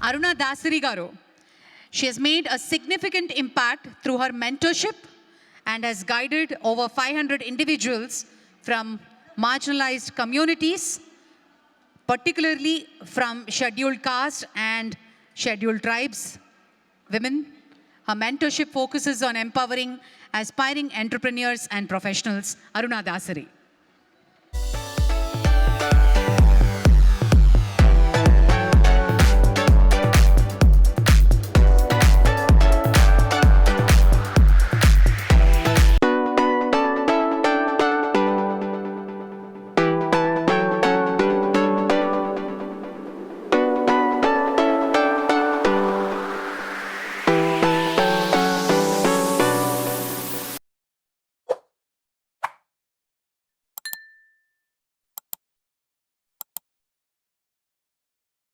Aruna Dasari garu. She has made a significant impact through her mentorship and has guided over 500 individuals from marginalized communities, particularly from scheduled caste and scheduled tribes, women. Her mentorship focuses on empowering aspiring entrepreneurs and professionals. Aruna Dasari.